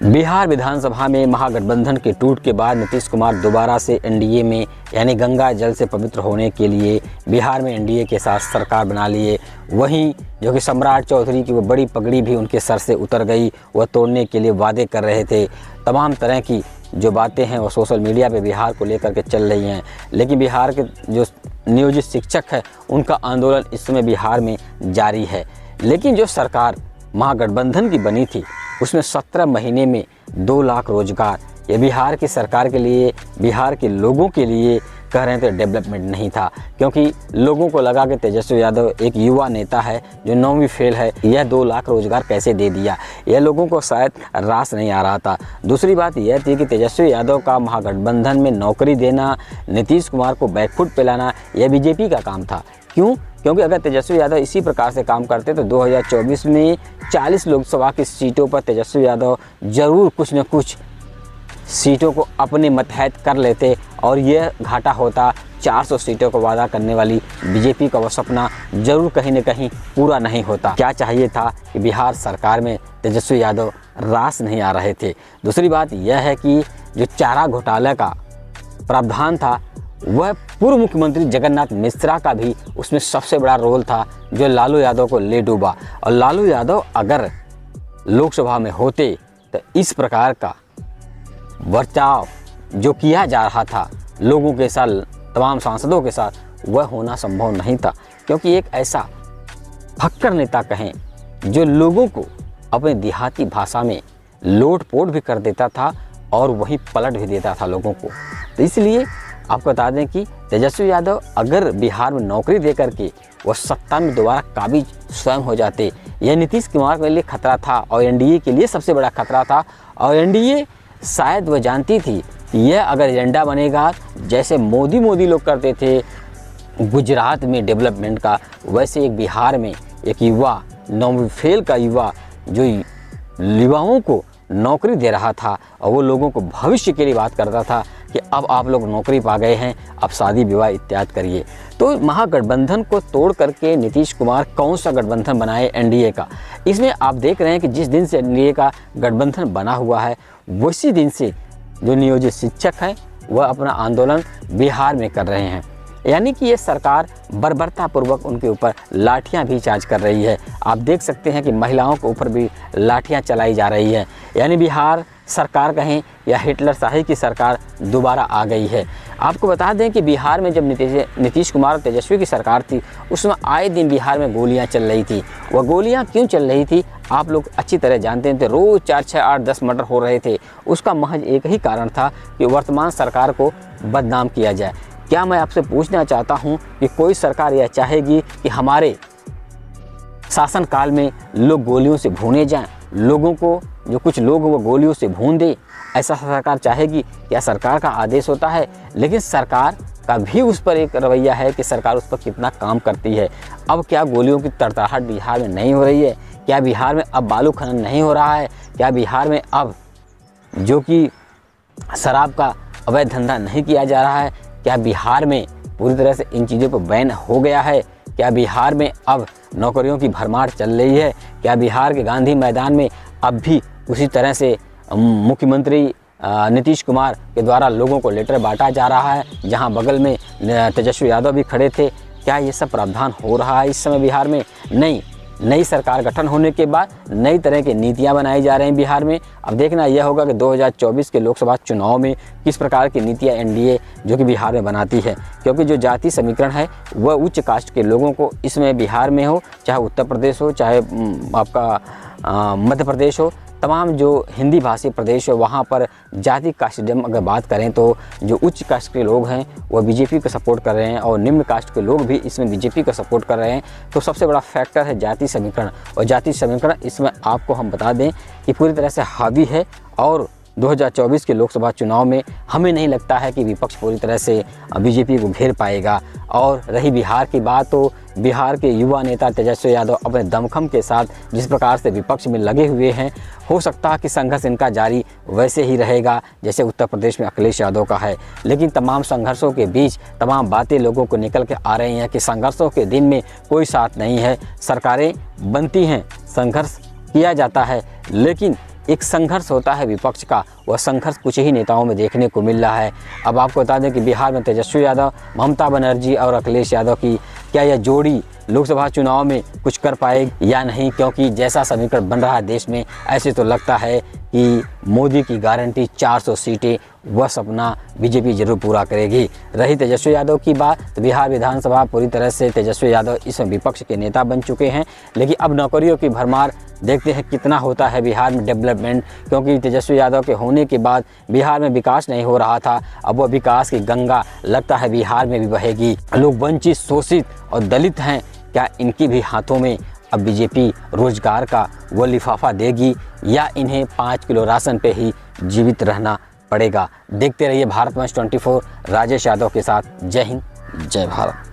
बिहार विधानसभा में महागठबंधन के टूट के बाद नीतीश कुमार दोबारा से एनडीए में यानी गंगा जल से पवित्र होने के लिए बिहार में एनडीए के साथ सरकार बना लिए। वहीं जो कि सम्राट चौधरी की वो बड़ी पगड़ी भी उनके सर से उतर गई, वह तोड़ने के लिए वादे कर रहे थे। तमाम तरह की जो बातें हैं वो सोशल मीडिया पे बिहार को लेकर के चल रही हैं, लेकिन बिहार के जो नियोजित शिक्षक है उनका आंदोलन इस समय बिहार में जारी है। लेकिन जो सरकार महागठबंधन की बनी थी उसमें 17 महीने में 2 लाख रोजगार, ये बिहार की सरकार के लिए, बिहार के लोगों के लिए कह रहे थे डेवलपमेंट नहीं था, क्योंकि लोगों को लगा कि तेजस्वी यादव एक युवा नेता है जो 9वीं फेल है, यह 2 लाख रोजगार कैसे दे दिया, यह लोगों को शायद रास नहीं आ रहा था। दूसरी बात यह थी कि तेजस्वी यादव का महागठबंधन में नौकरी देना, नीतीश कुमार को बैकफुट पे लाना, यह बीजेपी का काम था। क्यों? क्योंकि अगर तेजस्वी यादव इसी प्रकार से काम करते तो 2024 में 40 लोकसभा की सीटों पर तेजस्वी यादव जरूर कुछ न कुछ सीटों को अपने मतहत कर लेते और यह घाटा होता 400 सीटों को वादा करने वाली बीजेपी का वह सपना जरूर कहीं न कहीं पूरा नहीं होता। क्या चाहिए था कि बिहार सरकार में तेजस्वी यादव रास नहीं आ रहे थे। दूसरी बात यह है कि जो चारा घोटाले का प्रावधान था वह पूर्व मुख्यमंत्री जगन्नाथ मिश्रा का भी उसमें सबसे बड़ा रोल था, जो लालू यादव को ले डूबा। और लालू यादव अगर लोकसभा में होते तो इस प्रकार का बर्ताव जो किया जा रहा था लोगों के साथ, तमाम सांसदों के साथ, वह होना संभव नहीं था। क्योंकि एक ऐसा फक्कर नेता कहें जो लोगों को अपने देहाती भाषा में लोट पोट भी कर देता था और वही पलट भी देता था लोगों को। तो इसलिए आपको बता दें कि तेजस्वी यादव अगर बिहार में नौकरी देकर के वह सत्ता में दोबारा काबिज स्वयं हो जाते, यह नीतीश कुमार के लिए खतरा था और एनडीए के लिए सबसे बड़ा खतरा था। और एनडीए शायद वह जानती थी कि यह अगर एजेंडा बनेगा, जैसे मोदी लोग करते थे गुजरात में डेवलपमेंट का, वैसे एक बिहार में एक युवा 9वीं फेल का युवा जो युवाओं को नौकरी दे रहा था और वो लोगों को भविष्य के लिए बात करता था कि अब आप लोग नौकरी पा गए हैं, अब शादी विवाह इत्यादि करिए। तो महागठबंधन को तोड़ करके नीतीश कुमार कौन सा गठबंधन बनाए एनडीए का। इसमें आप देख रहे हैं कि जिस दिन से एनडीए का गठबंधन बना हुआ है उसी दिन से जो नियोजित शिक्षक हैं वह अपना आंदोलन बिहार में कर रहे हैं। यानी कि ये सरकार बर्बरतापूर्वक उनके ऊपर लाठियां भी चार्ज कर रही है। आप देख सकते हैं कि महिलाओं के ऊपर भी लाठियां चलाई जा रही है। यानी बिहार सरकार कहें या हिटलर शाही की सरकार दोबारा आ गई है। आपको बता दें कि बिहार में जब नीतीश कुमार और तेजस्वी की सरकार थी उसमें आए दिन बिहार में गोलियां चल रही थी। वह गोलियां क्यों चल रही थी आप लोग अच्छी तरह जानते थे। रोज़ 4, 6, 8, 10 मर्डर हो रहे थे। उसका महज एक ही कारण था कि वर्तमान सरकार को बदनाम किया जाए। क्या मैं आपसे पूछना चाहता हूं कि कोई सरकार यह चाहेगी कि हमारे शासनकाल में लोग गोलियों से भूने जाएं, लोगों को जो कुछ लोग वो गोलियों से भून दे? ऐसा सरकार चाहेगी? क्या सरकार का आदेश होता है? लेकिन सरकार का भी उस पर एक रवैया है कि सरकार उस पर कितना काम करती है। अब क्या गोलियों की तड़तड़ाहट बिहार में नहीं हो रही है? क्या बिहार में अब बालू खनन नहीं हो रहा है? क्या बिहार में अब जो कि शराब का अवैध धंधा नहीं किया जा रहा है? क्या बिहार में पूरी तरह से इन चीज़ों पर बैन हो गया है? क्या बिहार में अब नौकरियों की भरमार चल रही है? क्या बिहार के गांधी मैदान में अब भी उसी तरह से मुख्यमंत्री नीतीश कुमार के द्वारा लोगों को लेटर बांटा जा रहा है, जहां बगल में तेजस्वी यादव भी खड़े थे? क्या ये सब प्रावधान हो रहा है इस समय बिहार में? नहीं। नई सरकार गठन होने के बाद नई तरह की नीतियां बनाई जा रही हैं बिहार में। अब देखना यह होगा कि 2024 के लोकसभा चुनाव में किस प्रकार की नीतियां एनडीए जो कि बिहार में बनाती है। क्योंकि जो जाति समीकरण है वह उच्च कास्ट के लोगों को इसमें बिहार में हो, चाहे उत्तर प्रदेश हो, चाहे आपका मध्य प्रदेश हो, तमाम जो हिंदी भाषी प्रदेश है वहाँ पर जाति कास्टिज्म अगर बात करें तो जो उच्च कास्ट के लोग हैं वह बीजेपी को सपोर्ट कर रहे हैं और निम्न कास्ट के लोग भी इसमें बीजेपी को सपोर्ट कर रहे हैं। तो सबसे बड़ा फैक्टर है जाति समीकरण, और जाति समीकरण इसमें आपको हम बता दें कि पूरी तरह से हावी है। और 2024 के लोकसभा चुनाव में हमें नहीं लगता है कि विपक्ष पूरी तरह से बीजेपी को घेर पाएगा। और रही बिहार की बात, तो बिहार के युवा नेता तेजस्वी यादव अपने दमखम के साथ जिस प्रकार से विपक्ष में लगे हुए हैं, हो सकता है कि संघर्ष इनका जारी वैसे ही रहेगा जैसे उत्तर प्रदेश में अखिलेश यादव का है। लेकिन तमाम संघर्षों के बीच तमाम बातें लोगों को निकल के आ रही हैं कि संघर्षों के दिन में कोई साथ नहीं है। सरकारें बनती हैं, संघर्ष किया जाता है, लेकिन एक संघर्ष होता है विपक्ष का, वह संघर्ष कुछ ही नेताओं में देखने को मिल रहा है। अब आपको बता दें कि बिहार में तेजस्वी यादव, ममता बनर्जी और अखिलेश यादव की क्या यह जोड़ी लोकसभा चुनाव में कुछ कर पाएगी या नहीं, क्योंकि जैसा समीकरण बन रहा है देश में, ऐसे तो लगता है कि मोदी की गारंटी 400 सीटें वह सपना बीजेपी जरूर पूरा करेगी। रही तेजस्वी यादव की बात, तो बिहार विधानसभा पूरी तरह से तेजस्वी यादव इसमें विपक्ष के नेता बन चुके हैं, लेकिन अब नौकरियों की भरमार, देखते हैं कितना होता है बिहार में डेवलपमेंट, क्योंकि तेजस्वी यादव के होने के बाद बिहार में विकास नहीं हो रहा था, अब वह विकास की गंगा लगता है बिहार में भी बहेगी। लोग वंचित, शोषित और दलित हैं, क्या इनकी भी हाथों में अब बीजेपी रोजगार का वो लिफाफा देगी या इन्हें 5 किलो राशन पे ही जीवित रहना पड़ेगा? देखते रहिए भारत वंश 24 राजेश यादव के साथ। जय हिंद, जय भारत।